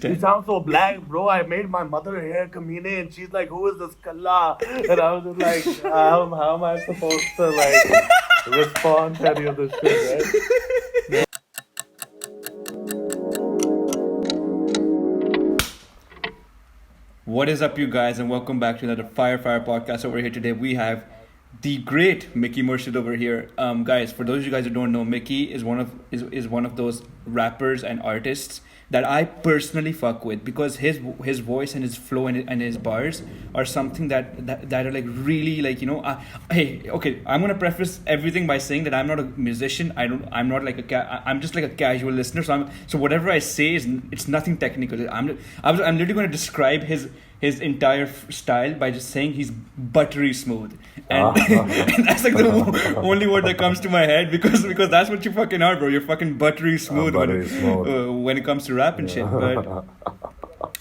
You sound so black, bro. I made my mother hair kamine, and she's like, "Who is this kalla?" And I was just like, how am I supposed to respond to any of this shit, right? What is up, you guys, and welcome back to another Fire podcast. Over here today, we have the great Mikki Murshed over here. Guys, for those of you guys who don't know, Mikki is one of those rappers and artists that I personally fuck with because his voice and his flow and his bars are something that are like really hey, okay, I'm gonna preface everything by saying that I'm not a musician. I'm not like I'm just like a casual listener. So whatever I say it's nothing technical. I'm literally gonna describe his entire style by just saying he's buttery smooth, and, and that's like the only word that comes to my head because that's what you fucking are, bro. You're fucking buttery smooth, when it comes to rap and shit.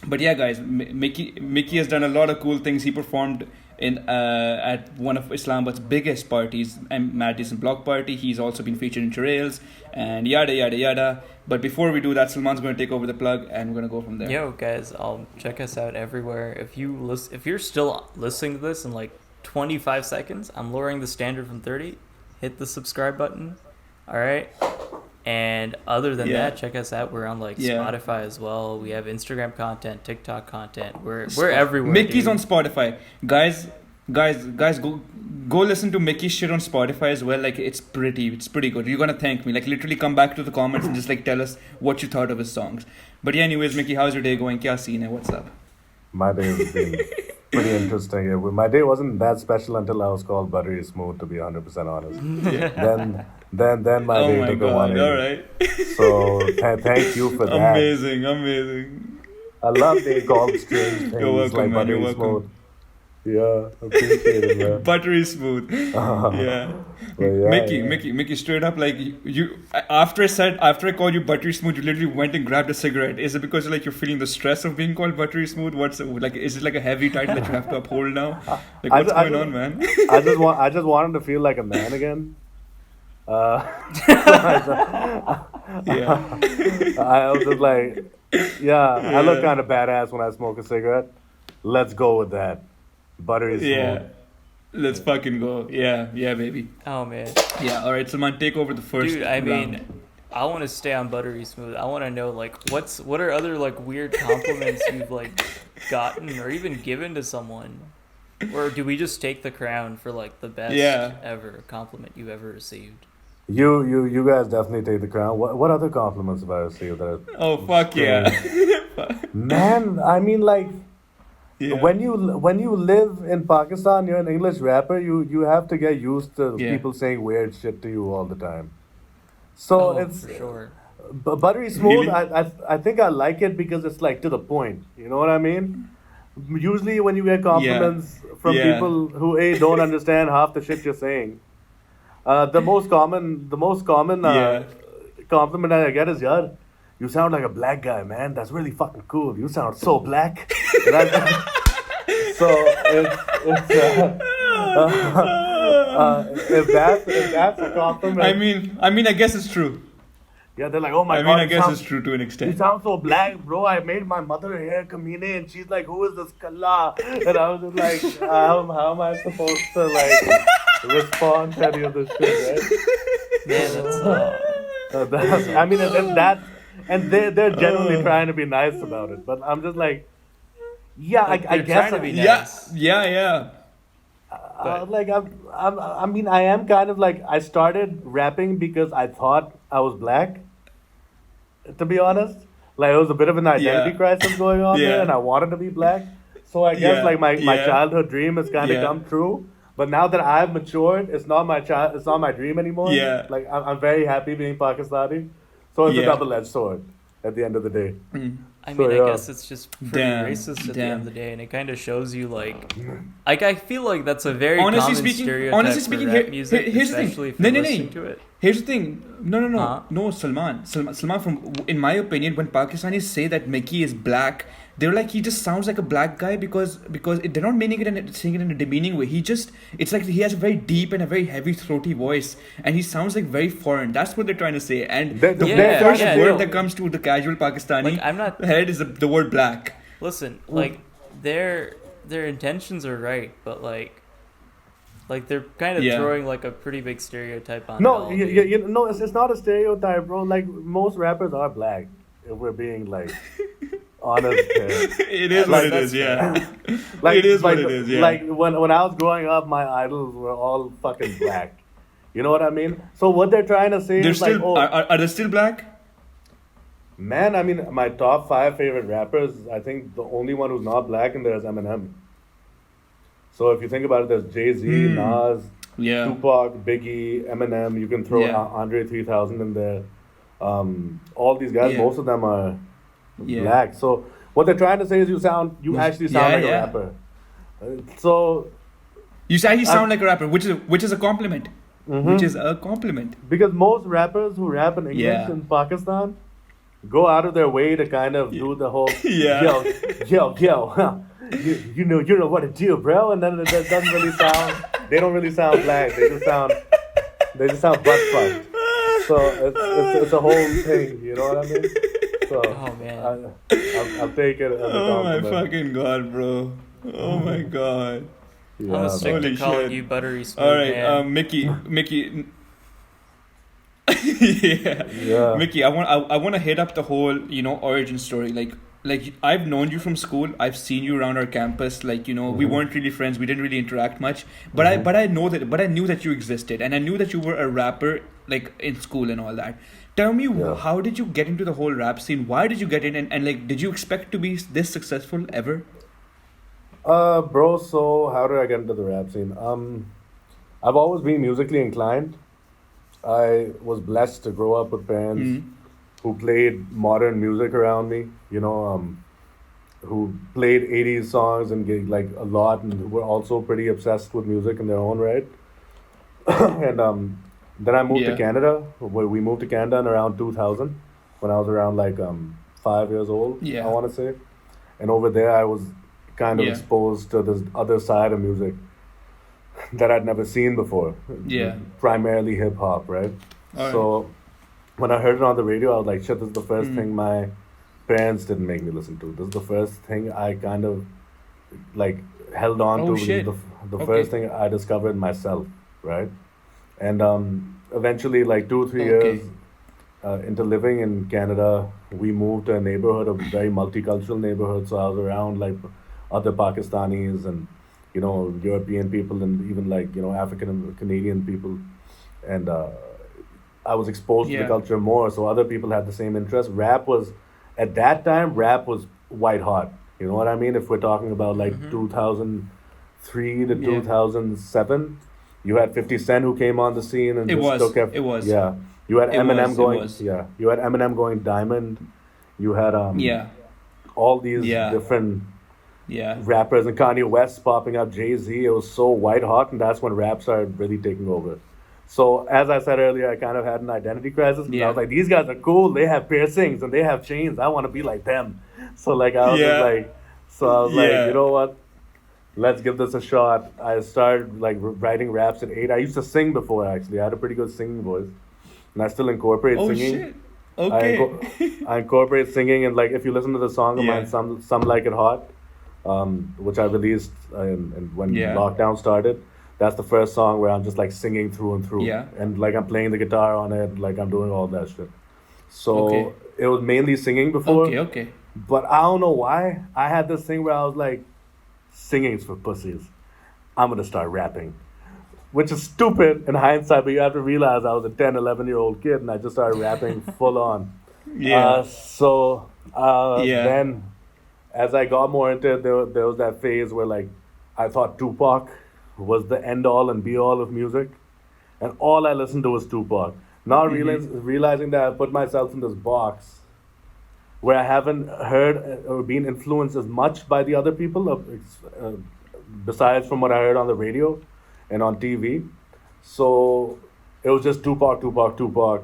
But yeah, guys, Mikki has done a lot of cool things. He performed in at one of Islamabad's biggest parties, Madison Block Party. He's also been featured in Churails and yada yada yada. But before we do that, Salman's going to take over the plug, and we're going to go from there. Yo, guys, check us out everywhere. If you're still listening to this in like 25 seconds, I'm lowering the standard from 30. Hit the subscribe button. All right. And other than that, check us out. We're on Spotify as well. We have Instagram content, TikTok content. We're everywhere. Mikki's on Spotify, guys. Go listen to Mikki's shit on Spotify as well. Like it's pretty good. You're gonna thank me. Like literally come back to the comments and just like tell us what you thought of his songs. But yeah, anyways, Mikki, how's your day going? Kya scene hai? What's up? My day has been pretty interesting. My day wasn't that special until I was called buttery smooth, to be 100% honest. Then my day took a 180. All right. So thank you for that. Amazing. I love being called strange things. You're welcome, like man. buttery You're welcome. smooth. Yeah, appreciate it, man. Buttery smooth. Yeah. Mikki, straight up, like you. After I called you buttery smooth, you literally went and grabbed a cigarette. Is it because you're feeling the stress of being called buttery smooth? Is it like a heavy title that you have to uphold now? Like what's going on, man? I just wanted to feel like a man again. Yeah. I was just like, I look kind of badass when I smoke a cigarette. Let's go with that. Buttery smooth. Yeah. Let's fucking go. Yeah, baby. Oh, man. Yeah, all right, Salman, take over the first Dude, I mean, I want to stay on buttery smooth. I want to know, what are other, weird compliments you've, gotten or even given to someone? Or do we just take the crown for, the best ever compliment you've ever received? You guys definitely take the crown. What other compliments have I received? Oh, fuck yeah. Man, I mean, when you live in Pakistan, you're an English rapper. You have to get used to people saying weird shit to you all the time. So it's for sure. Buttery smooth. Really? I think I like it because it's to the point. You know what I mean? Usually when you get compliments from people who don't understand half the shit you're saying, the most common compliment I get is, "Yaar, you sound like a black guy, man. That's really fucking cool. You sound so black." So if that's a compliment. I mean, I guess it's true. Yeah, they're like, "Oh my god." I guess it's true to an extent. You sound so black, bro. I made my mother hair kamine, and she's like, "Who is this kalla?" And I was just like, how am I supposed to respond to any of this shit, right? Man, and they're genuinely trying to be nice about it, but I'm just like, I guess trying to be nice. Yeah. I am kind of I started rapping because I thought I was black. To be honest, it was a bit of an identity crisis going on there, and I wanted to be black. So I guess my childhood dream has kind of come true. But now that I've matured, it's not my dream anymore. Yeah. I'm very happy being Pakistani. So it's a double-edged sword at the end of the day. I mean, I guess it's just pretty racist at the end of the day, and it kind of shows you, I feel like that's a very common stereotype for rap music, here's the thing. especially if you're listening to it. Here's the thing. Huh? No, Salman. From in my opinion, when Pakistanis say that Mikki is black, they're like he just sounds like a black guy because they're not meaning it and saying it in a demeaning way. It's like he has a very deep and a very heavy throaty voice, and he sounds like very foreign. That's what they're trying to say. And the Yeah, first yeah, word no. that comes to the casual Pakistani Like, I'm not. head is the word black. Listen, like their intentions are right, but like they're kind of Yeah. throwing like a pretty big stereotype on it No, all, no, it's not a stereotype, bro. Like most rappers are black. If we're being like honest here. It is what it is. Yeah. It is what it is. Yeah. Like when I was growing up, my idols were all fucking black. You know what I mean? So what they're trying to say They're is still like, oh, are they still black? man, I mean, my top 5 favorite rappers, I think the only one who's not black in there is Eminem. So if you think about it, there's Jay-Z, Nas, Yeah. Tupac, Biggie, Eminem. You can throw Yeah. Andre 3000 in there. All these guys, Yeah. most of them are Yeah. black. So what they're trying to say is you actually sound like a rapper. So You actually sound like a rapper, which is a compliment. Which is a compliment. because most rappers who rap in English Yeah. in Pakistan go out of their way to kind of do the whole Yeah. yo, you know what to do, bro, and then it doesn't really sound. They don't really sound black. They just sound butt fucked. So it's a whole thing. You know what I mean? So Oh man. I'll take it as a Oh my compliment. fucking god, bro. Oh my god. I'm gonna Yeah, stick Holy to calling shit. you buttery smooth. All right, man. Mickey. Yeah. Yeah. Mickey, I want to hit up the whole, origin story. Like I've known you from school. I've seen you around our campus. Like, we weren't really friends. We didn't really interact much. But I knew that you existed, and I knew that you were a rapper, like in school and all that. Tell me, Yeah. how did you get into the whole rap scene? Why did you get in? And like, did you expect to be this successful ever? Bro, so how did I get into the rap scene? I've always been musically inclined. I was blessed to grow up with parents who played modern music around me, who played 80s songs and like a lot, and were also pretty obsessed with music in their own right. And then I moved to Yeah. Canada. We moved to Canada in around 2000 when I was around like 5 years old, Yeah. I want to say. And over there, I was kind of Yeah. exposed to this other side of music that I'd never seen before. Yeah. Primarily hip hop, right? Alright. So when I heard it on the radio, I was like, shit, this is the first thing my parents didn't make me listen to. This is the first thing I kind of like held on Oh, to. This is shit. the Okay. first thing I discovered myself, right? And eventually, like 2-3 Okay. years into living in Canada, we moved to a neighborhood, a very multicultural neighborhood. So I was around like other Pakistanis and European people and even like African and Canadian people, and I was exposed to Yeah. the culture more. So other people had the same interest. At that time, rap was white hot. You know what I mean? If we're talking about like 2003 to Yeah. 2007, you had 50 Cent who came on the scene and It just was. took It was. Yeah, you had It Eminem was, it going. was. Yeah, you had Eminem going diamond. You had Yeah. all these Yeah. different Yeah. rappers and Kanye West popping up, Jay-Z. It was so white hot, and that's when rap started really taking over. So as I said earlier, I kind of had an identity crisis. 'Cause I Yeah. was like, these guys are cool. They have piercings and they have chains. I want to be like them. So like I was just Yeah. like, like, Yeah. you know what? Let's give this a shot. I started like writing raps at 8. I used to sing before actually. I had a pretty good singing voice, and I still incorporate Oh singing. shit. Okay. I incorporate singing, and like if you listen to the song of Yeah. mine, some like it hot, which I released when Yeah. lockdown started. That's the first song where I'm just like singing through and through, Yeah. and like I'm playing the guitar on it, like I'm doing all that shit. So Okay. it was mainly singing before, Okay. but I don't know why I had this thing where I was like, singing's for pussies. I'm gonna start rapping. Which is stupid in hindsight, but you have to realize I was a 10, 11-year-old kid and I just started rapping full on. Yeah. Yeah. Then as I got more into it, there was that phase where like I thought Tupac was the end all and be all of music. And all I listened to was Tupac. Now realizing that I put myself in this box where I haven't heard or been influenced as much by the other people besides from what I heard on the radio and on TV. So it was just Tupac, Tupac, Tupac.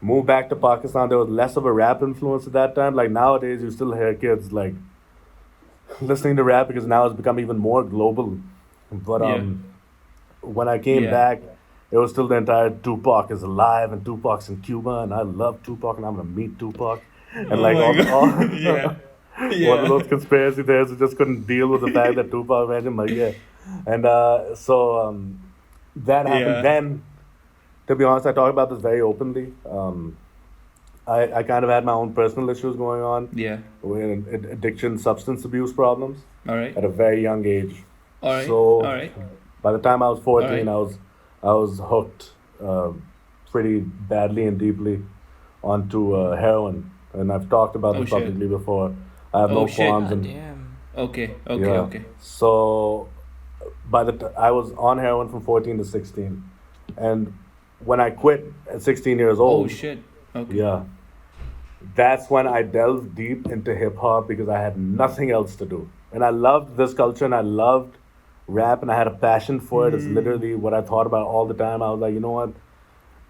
Moved back to Pakistan, there was less of a rap influence at that time. Like nowadays, you still hear kids like listening to rap because now it's become even more global. But Yeah. when I came Yeah. back, it was still the entire Tupac is alive and Tupac's in Cuba and I love Tupac and I'm gonna meet Tupac and Oh like my all god. Yeah. one of Yeah. those conspiracy theories who just couldn't deal with the fact that Tupac made him yeah. And that happened. Yeah. Then, to be honest, I talk about this very openly. I kind of had my own personal issues going on Yeah. with addiction, substance abuse problems All right. at a very young age. All right. So All right. by the time I was 14, All right. I was hooked pretty badly and deeply onto heroin, and I've talked about Oh this shit. publicly before. I have Oh no shit. qualms, God and damn. Okay. Okay. yeah. Okay. So I was on heroin from 14 to 16, and when I quit at 16 years Oh old, shit. Okay. yeah, that's when I delved deep into hip hop because I had nothing else to do. And I loved this culture and I loved rap and I had a passion for it. It's literally what I thought about all the time. I was like, you know what?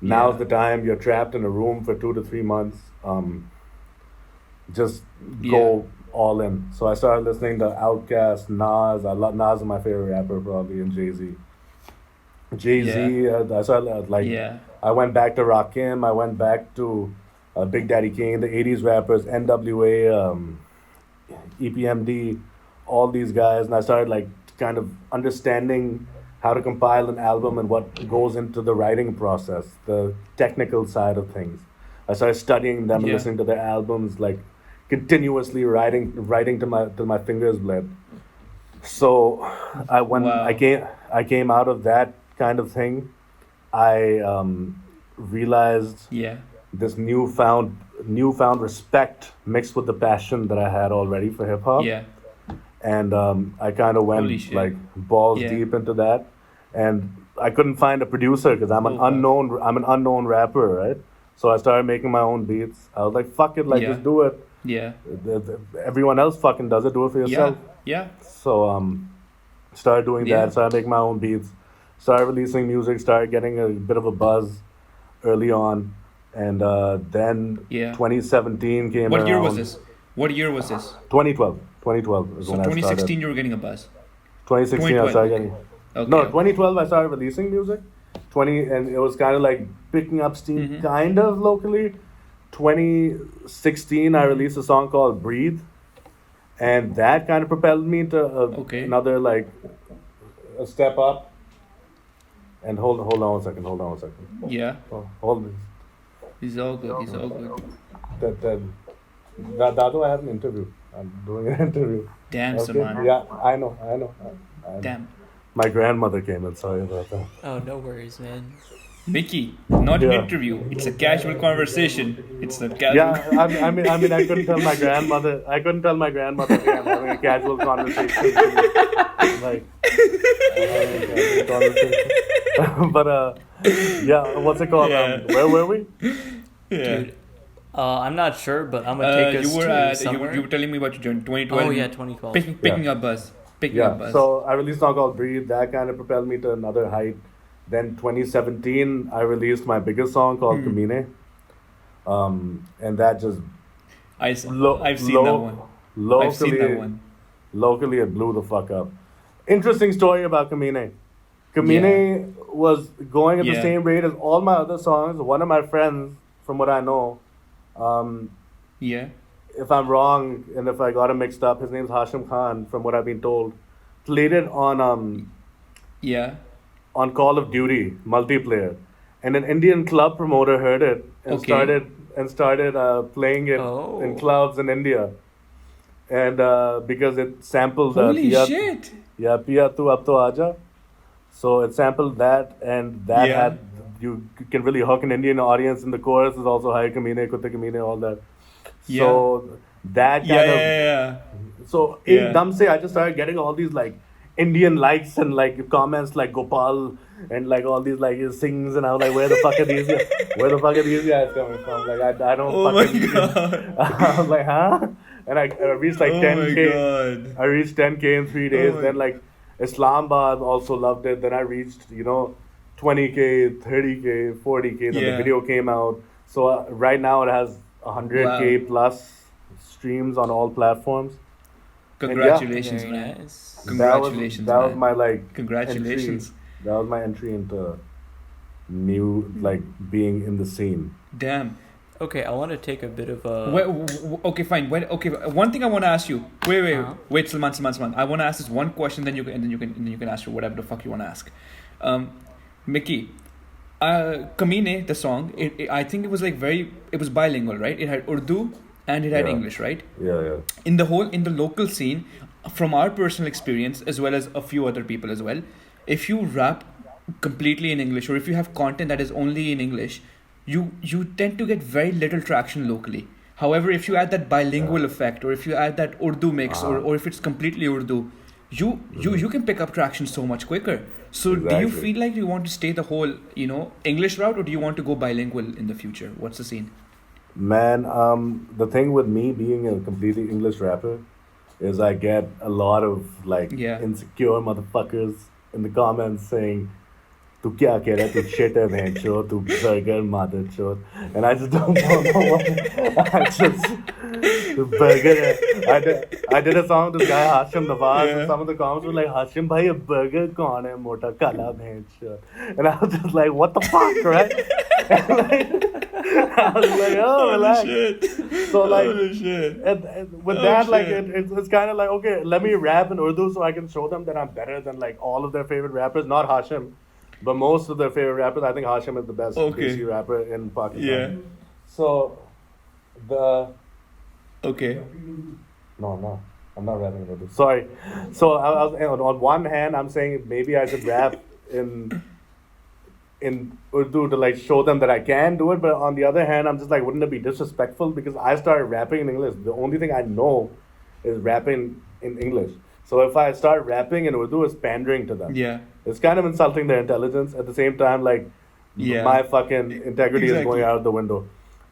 Now's Yeah. the time. You're trapped in a room for 2 to 3 months. Just Yeah. go all in. So I started listening to Outkast, Nas. I love Nas is my favorite rapper probably, and Jay Z. Jay Z. I started like Yeah. I went back to Rakim. I went back to Big Daddy Kane, the '80s rappers, N.W.A., EPMD, all these guys, and I started like kind of understanding how to compile an album and what goes into the writing process, the technical side of things. I started studying them and Yeah. listening to their albums, like continuously writing till my fingers bled. So when Wow. I came out of that kind of thing, I realized Yeah. this newfound respect mixed with the passion that I had already for hip hop, Yeah. and I kind of Holy went shit. like balls Yeah. deep into that, and I couldn't find a producer because Oh, fuck. I'm an unknown rapper, right? So I started making my own beats. I was like, fuck it, like Yeah. just do it. Yeah. Everyone else fucking does it. Do it for Yeah. yourself. Yeah. So started doing Yeah. that. Started making my own beats. Started releasing music. Started getting a bit of a buzz early on, and then Yeah. 2017 came What year was around. this? What year was this? 2012. 2012 is So when I 2016 started. you were getting a buzz. 2016 I 2012. started Okay. getting. Okay. No, Okay. 2012 I started releasing music. And it was kind of like picking up steam, Mhm. kind of locally. 2016 I released a song called "Breathe," and that kind of propelled me to Okay. another like a step up. And hold on one second. Hold on one second. Yeah. Hold this. He's all good. He's all good. Dadu, I have an interview. I'm doing an interview. Damn, Okay. Saman. Yeah, I know. Damn. My grandmother came in. Sorry about that. Oh, no worries, man. Mickey, not an Yeah. interview. It's a casual conversation. It's a casual. Yeah, I mean, I couldn't tell my grandmother. I couldn't tell my grandmother hey, I'm having a casual conversation. Like, I'm having a casual conversation. But yeah, what's it called? Yeah. Where were we? Yeah. Dude, I'm not sure, but I'm gonna take us you were to at somewhere. you were telling me about your journey 2012. Oh yeah, 2012. Picking up buzz. Picking up Yeah. buzz. So I released a song called "Breathe." That kind of propelled me to another height. Then 2017, I released my biggest song called "Kamine," and that just I've seen that one. locally, I've seen that one. locally it blew the fuck up. Interesting story about Kamine. Kamine was going at the Yeah. same rate as all my other songs. One of my friends, from what I know, Yeah. if I'm wrong and if I got him mixed up, his name's Hashim Khan, from what I've been told, played it Yeah. on Call of Duty multiplayer, and an Indian club promoter heard it and Okay. started playing it Oh. in clubs in India, and because it sampled Holy Pia, shit. yeah, Pia Tu Ab To Aaja, so it sampled that, and that Yeah. had you can really hook an Indian audience, and the chorus is also Hai Kamine, Kutte Kamine, all that. So that Yeah. kind of Yeah. so Yeah. in Dam Se, I just started getting all these like Indian likes and like comments like Gopal and like all these like he sings, and I was like, where the fuck are these guys? Where the fuck are these guys coming from? Like I don't Oh my fucking. god. I was like, huh? And I reached like Oh 10K. my god. I reached 10K in 3 days. Oh my- Then like Islamabad also loved it. Then I reached 20K, 30K, 40K. Then the Yeah. video came out. So right now it has 100K Wow. plus streams on all platforms. Congratulations, Very man. nice. Congratulations, that was man. my like Congratulations. entry. That was my entry into new like being in the scene. Damn. Okay, I want to take a bit of a. Okay, fine. Okay, one thing I want to ask you. Uh-huh. Wait, Salman. I want to ask this one question, then you can ask whatever the fuck you want to ask. Mikki, Kamine, the song. I think it was like it was bilingual, right? It had Urdu and it had Yeah. English, right? Yeah. In the local scene, from our personal experience as well as a few other people as well, if you rap completely in English or if you have content that is only in English, you tend to get very little traction locally. However, if you add that bilingual effect or if you add that Urdu mix or if it's completely Urdu, you can pick up traction so much quicker. So do you Exactly. feel like you want to stay the whole, English route, or do you want to go bilingual in the future? What's the scene? Man, the thing with me being a completely English rapper is I get a lot of like Yeah. insecure motherfuckers in the comments saying, "Tu kya keh raha? Tu shit hai, bhai chod, tu burger, mother chod." And I just don't know what. I just the burger hai. I did a song with this guy Hashim Nawaz, Yeah. and some of the comments were like, "Hashim bhai, a burger kaun hai, mota kala bhai chod." And I was just like, "What the fuck, right?" And like, I was like, "Oh, relax." shit. So like, Holy shit. and with Oh, that, like, shit. it's kind of like, okay, let me rap in Urdu so I can show them that I'm better than like all of their favorite rappers. Not Hashim, but most of their favorite rappers. I think Hashim is the best Okay. Desi rapper in Pakistan. Yeah. So the Okay. no, I'm not rapping in Urdu. Sorry. So I was on one hand, I'm saying maybe I should rap in Urdu to like show them that I can do it, but on the other hand, I'm just like, wouldn't it be disrespectful? Because I started rapping in English. The only thing I know is rapping in English. So if I start rapping in Urdu, it's pandering to them. Yeah. It's kind of insulting their intelligence. At the same time, like Yeah. my fucking integrity is Exactly. going out the window.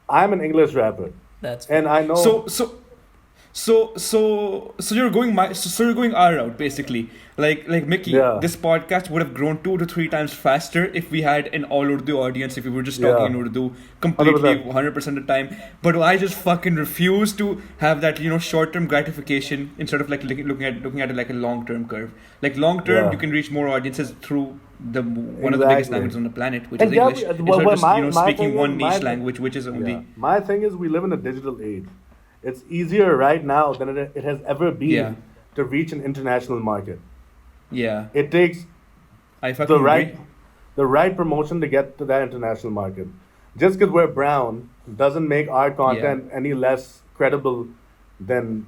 I'm an English rapper, That's and I know. So you're going you're going our route basically. Like Mikki, Yeah. this podcast would have grown 2 to 3 times faster if we had an all Urdu audience, if we were just talking Yeah. in Urdu completely 100%. 100% of the time. But I just fucking refuse to have that short-term gratification instead of like looking at it like a long-term curve. Like long-term, Yeah. you can reach more audiences through one of the biggest Exactly. languages on the planet, which And is yeah, English. well, Instead of just my speaking thing one is- niche my- language, which is only Yeah. My thing is, we live in a digital age. It's easier right now than it has ever been Yeah. to reach an international market. yeah. It takes I fucking agree. the right promotion to get to that international market. Just because we're brown doesn't make our content any less credible than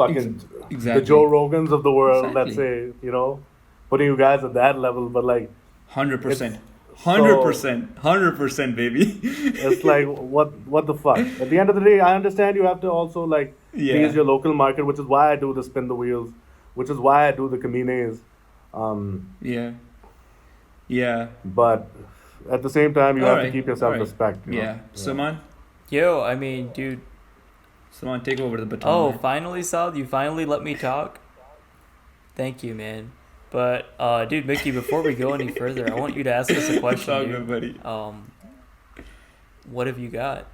fucking Exactly. the Joe Rogans of the world. Exactly. Let's say putting you guys at that level, but like 100%. It's 100%. 100%, baby. it's like what the fuck. At the end of the day, I understand you have to also like Yeah. please your local market, which is why I do the spin the wheels, which is why I do the camines. Yeah. Yeah. But at the same time, you have to Alright, keep your self alright. respect. Yeah. Saman, Yo, I mean, dude. take over the baton. Oh, man. finally, Sal, you finally let me talk. Thank you, man. But, dude, Mikki, before we go any further, I want you to ask us a It's all question, good, dude. buddy. What have you got?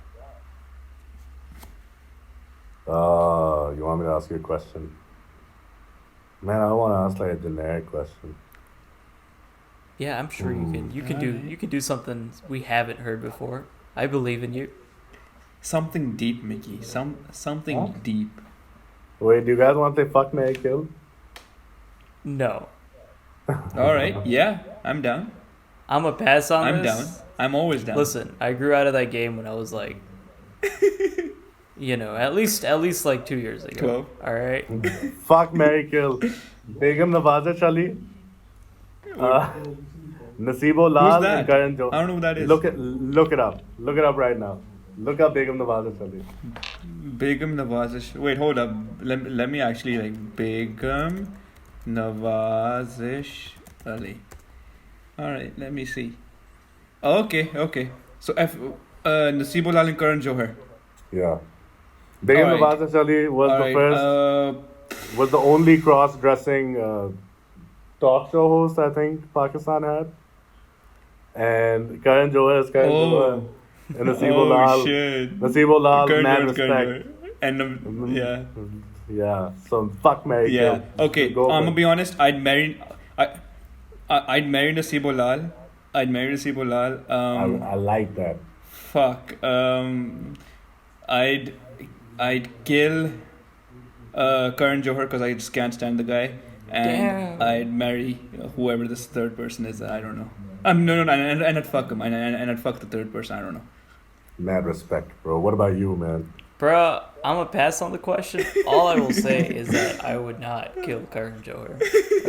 You want me to ask you a question? Man, I don't want to ask like a generic question. Yeah, I'm sure you can. You can do something we haven't heard before. I believe in you. Something deep, Mikki. Something Huh? deep. Wait, do you guys want to say fuck, marry, kill? No, All right. Yeah, I'm down. I'm a pass on I'm this. down. I'm always down. Listen, I grew out of that game when I was like, at least like 2 years ago. 12. All right. Fuck, marry, kill. Begum Nawaza Chali, Nasibo Who's Lal, that? and Karan Jo. I don't know who that is. Look it up. Look it up right now. Look up Begum Nawaza Chali. Begum Nawazish. Wait, hold up. Let me actually like Begum Nawazish Ali. All right, let me see. Okay. So Nasibullah and Karan Johar. Yeah. Begum Alright. Nawaza Chali was All the right. first, was the only cross-dressing talk show host I think Pakistan had. And Karan Johar is Karan Johar. Oh, And oh shit. Nasibo Lal, Karan mad Johar, Karan respect. Johar. And yeah, Yeah, so fuck Mary yeah. Kill. Okay, Go I'm for gonna it. be honest. I, I'd marry Nasibo Lal. I'd marry Nasibo Lal. I like that. Fuck. I'd kill Karan Johar because I just can't stand the guy, and Damn. I'd marry whoever this third person is. I don't know. No, and I'd fuck him, and I'd fuck the third person. I don't know. Mad respect, bro. What about you, man? Bruh, I'm gonna pass on the question. All I will say is that I would not kill Karan Johar.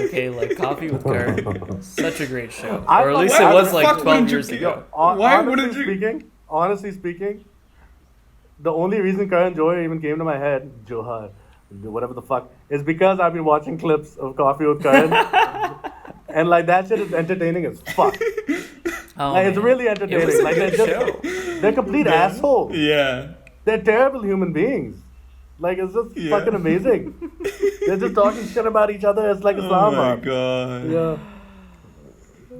Okay, like Coffee with Karan, such a great show. I Or at thought- least why it the was like fuck 12 wouldn't you years kill- ago. Why wouldn't you- Honestly speaking, the only reason Karan Johar even came to my head, Johar, whatever the fuck, is because I've been watching clips of Coffee with Karan, and like that shit is entertaining as fuck. Oh, Like it's man. really It was entertaining. a Like good they're show. they're complete assholes. Yeah. They're terrible human beings. Like it's just Yeah. fucking amazing. They're just talking shit about each other. It's like Oh my Islamabad. god. Yeah.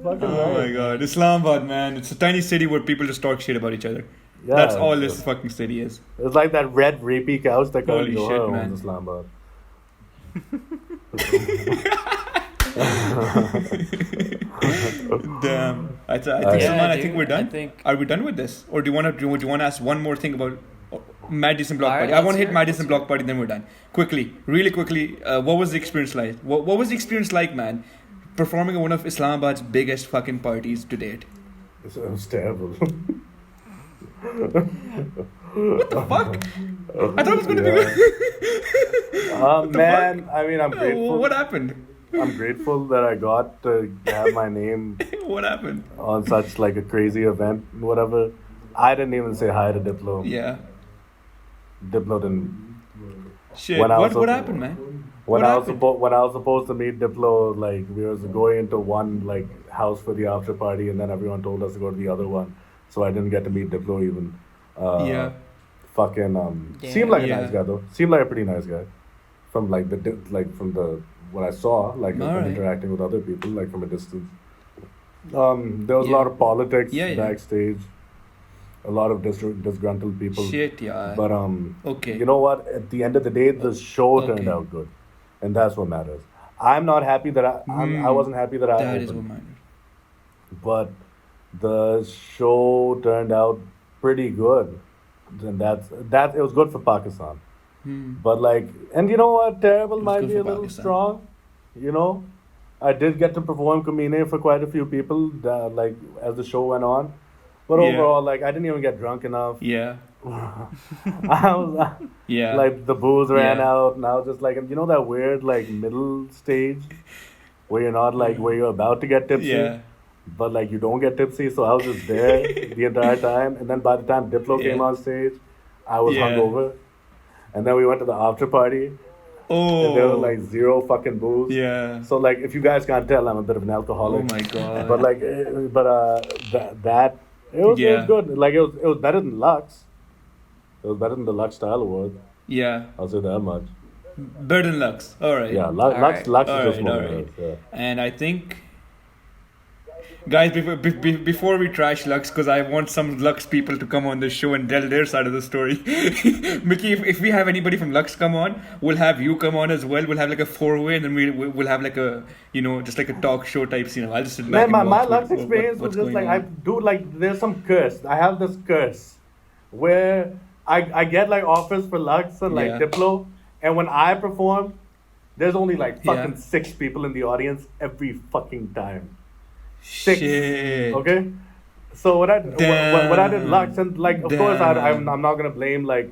Fucking Oh right. my god. Islamabad, man. It's a tiny city where people just talk shit about each other. Yeah, That's all it's- this fucking city is. It's like that red rapey couch that Karan Holy Johar shit, owns man. in Islamabad. Damn. I think, Yeah, Salman, I dude, think we're done. I think- Are we done with this? Or do you want to ask one more thing about Madison Block All right, Party? I want let's to hit hear it. Madison Block Party, then we're done. Quickly, really quickly, what was the experience like? What was the experience like, man? Performing at one of Islamabad's biggest fucking parties to date. It was terrible. What the fuck? I thought it was going to be. Man, I mean, I'm grateful. What happened? I'm grateful that I got to have my name What happened? on such like a crazy event, whatever. I didn't even say hi to Diplo. Yeah. Diplo didn't. Shit. When I What was- happened, man? When What I was happened? when I was supposed to meet Diplo, like we was going into one like house for the after party, and then everyone told us to go to the other one, so I didn't get to meet Diplo even. Yeah. Fucking seemed like a Yeah. nice guy though. Seemed like a pretty nice guy. From like from the what I saw, like from Alright. interacting with other people, like from a distance. There was a Yeah. lot of politics Yeah, yeah. backstage. A lot of disgruntled people. Shit, yeah. But Okay. you know what? At the end of the day, the show turned Okay. out good, and that's what matters. I'm not happy that I wasn't happy that I That is what opened, matters. but the show turned out pretty good, and that it was good for Pakistan. But like, and you know what? Terrible was might good be a for little Pakistan. strong. You know, I did get to perform Kamine for quite a few people, like as the show went on. But Yeah. overall, like I didn't even get drunk enough. Yeah. I was Yeah. like the booze ran Yeah. out, and I was just like, you know that weird like middle stage where you're not like where you're about to get tipsy, Yeah. but like you don't get tipsy. So I was just there the entire time, and then by the time Diplo came Yeah. on stage, I was Yeah. hungover, and then we went to the after party, and there was Oh. like zero fucking booze. Yeah. So like, if you guys can't tell, I'm a bit of an Oh alcoholic. my god. But like, that it was Yeah. good. Like it was better than Lux. It was better than the Lux Style Awards. Yeah. I'll say that much. Better than Lux. All right. Yeah, Alright. Lux is just Alright, more alright. yeah. And I think, guys, before we trash Lux, because I want some Lux people to come on this show and tell their side of the story. Mikki, if we have anybody from Lux come on, we'll have you come on as well. We'll have like a four-way, and then we'll have like a, just like a talk show type scene. I'll just sit back Man, and my watch Lux what- experience was what's just going like on. I do like there's some curse. I have this curse where I get like offers for Lux and like Yeah. Diplo, and when I perform, there's only like fucking Yeah. 6 people in the audience every fucking time. 6. Shit. Okay. So when I did Lux, and like of course Damn. I'm not gonna blame like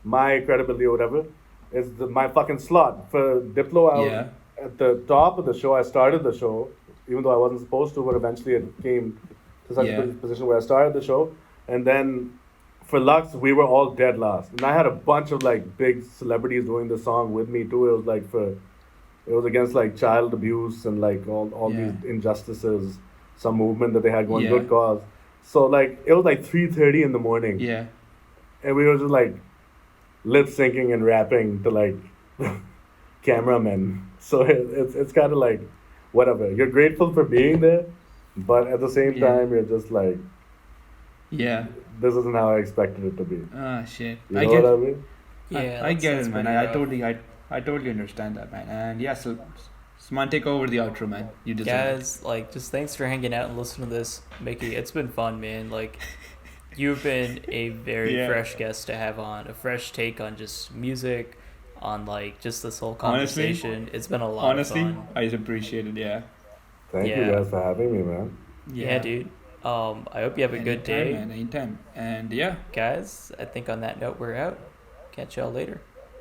my credibility or whatever. It's my fucking slot for Diplo. I was Yeah. at the top of the show. I started the show, even though I wasn't supposed to, but eventually it came to such Yeah. a position where I started the show. And then for Lux, we were all dead last, and I had a bunch of like big celebrities doing the song with me too. It was against like child abuse and like all Yeah. these injustices, some movement that they had going, Yeah. good cause. So like it was like 3:30 in the morning, Yeah. and we were just like lip syncing and rapping to like cameramen. So it's kind of like whatever. You're grateful for being there, but at the same time, you're just like, Yeah. this isn't how I expected it to be. Ah, shit. You know what I mean? Yeah, I get that's it, man. pretty rough. I totally understand that, man. And yeah, so Sman, take over the outro, man. You deserve it. Guys, like, just thanks for hanging out and listening to this, Mickey. It's been fun, man. Like, you've been a very Yeah. fresh guest to have on, a fresh take on just music, on like just this whole Honestly- conversation. It's been a lot Honestly, of fun. I just appreciate it. Yeah. Thank you Yeah. guys for having me, man. Yeah, dude. I hope you have a good Anytime, day, man. Anytime. And yeah. guys. I think on that note, we're out. Catch y'all later.